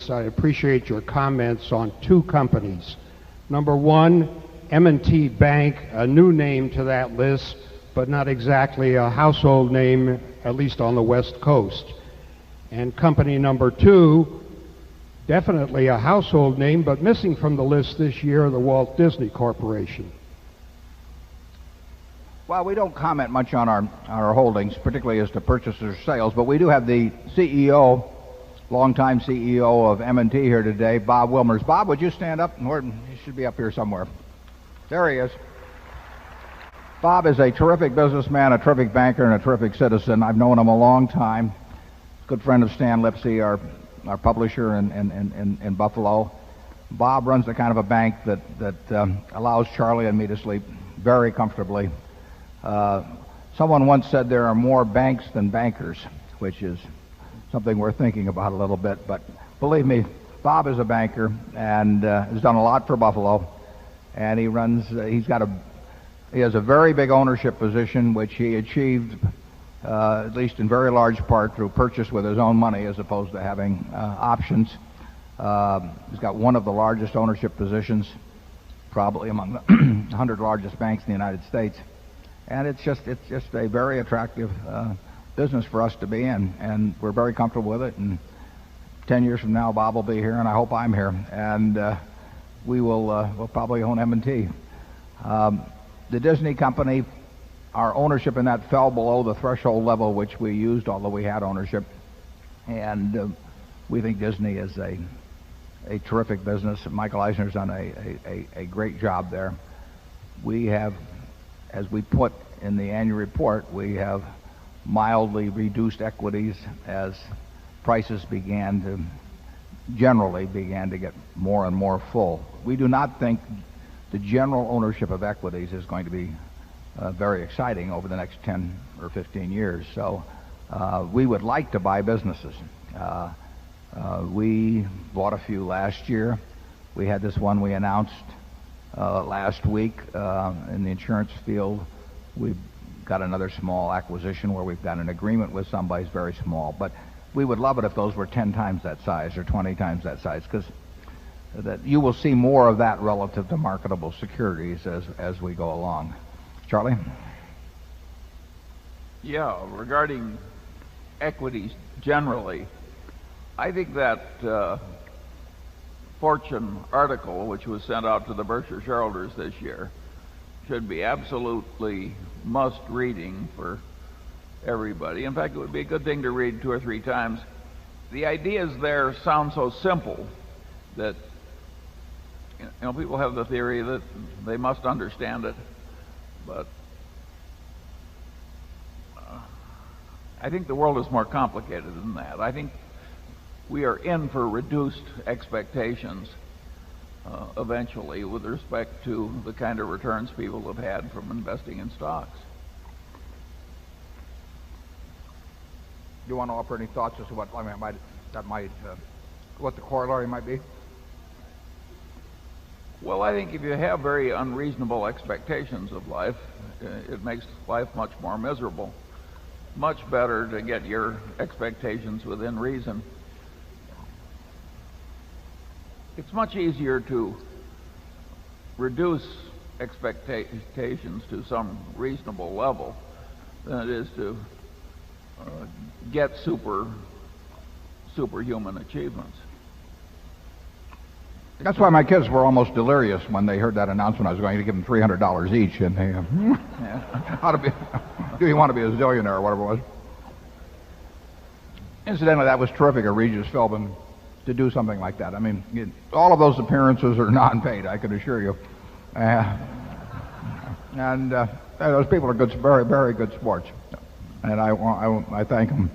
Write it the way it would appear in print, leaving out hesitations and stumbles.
I appreciate your comments on two companies. Number one, M&T Bank, a new name to that list, but not exactly a household name, at least on the West Coast. And company number two, definitely a household name, but missing from the list this year, the Walt Disney Corporation. Well, we don't comment much on our holdings, particularly as to purchases or sales, but we do have the CEO, longtime CEO of M&T here today, Bob Wilmers. Bob, would you stand up? He should be up here somewhere. There he is. Bob is a terrific businessman, a terrific banker, and a terrific citizen. I've known him a long time. Good friend of Stan Lipsey, our publisher in Buffalo. Bob runs the kind of a bank that allows Charlie and me to sleep very comfortably. Someone once said there are more banks than bankers, which is something we're thinking about a little bit. But believe me, Bob is a banker and has done a lot for Buffalo. And he has a very big ownership position, which he achieved, at least in very large part, through purchase with his own money as opposed to having options. He's got one of the largest ownership positions, probably among the 100 largest banks in the United States. And it's just a very attractive business for us to be in, and we're very comfortable with it. And 10 years from now, Bob will be here, and I hope I'm here, and we'll probably own M&T. The Disney company, our ownership in that fell below the threshold level which we used, although we had ownership, and we think Disney is a terrific business. Michael Eisner's done a great job there. We have, as we put in the annual report, we have mildly reduced equities as prices generally began to get more and more full. We do not think the general ownership of equities is going to be very exciting over the next 10 or 15 years. So we would like to buy businesses. We bought a few last year. We had this one we announced last week in the insurance field. We've got another small acquisition where we've got an agreement with somebody who's very small. But we would love it if those were 10 times that size or 20 times that size, because you will see more of that relative to marketable securities as we go along. Charlie? Yeah, regarding equities generally, I think that Fortune article, which was sent out to the Berkshire shareholders this year, should be absolutely must reading for everybody. In fact, it would be a good thing to read 2 or 3 times. The ideas there sound so simple that people have the theory that they must understand it, but I think the world is more complicated than that. I think we are in for reduced expectations eventually with respect to the kind of returns people have had from investing in stocks. Do you want to offer any thoughts as to what what the corollary might be? Well, I think if you have very unreasonable expectations of life, it makes life much more miserable. Much better to get your expectations within reason. It's much easier to reduce expectations to some reasonable level than it is to get superhuman achievements. That's why my kids were almost delirious when they heard that announcement. I was going to give them $300 each, and they, do you want to be a zillionaire or whatever it was? Incidentally, that was terrific of Regis Philbin to do something like that. I mean, all of those appearances are non-paid, I can assure you. Those people are good, very, very good sports, and I thank them.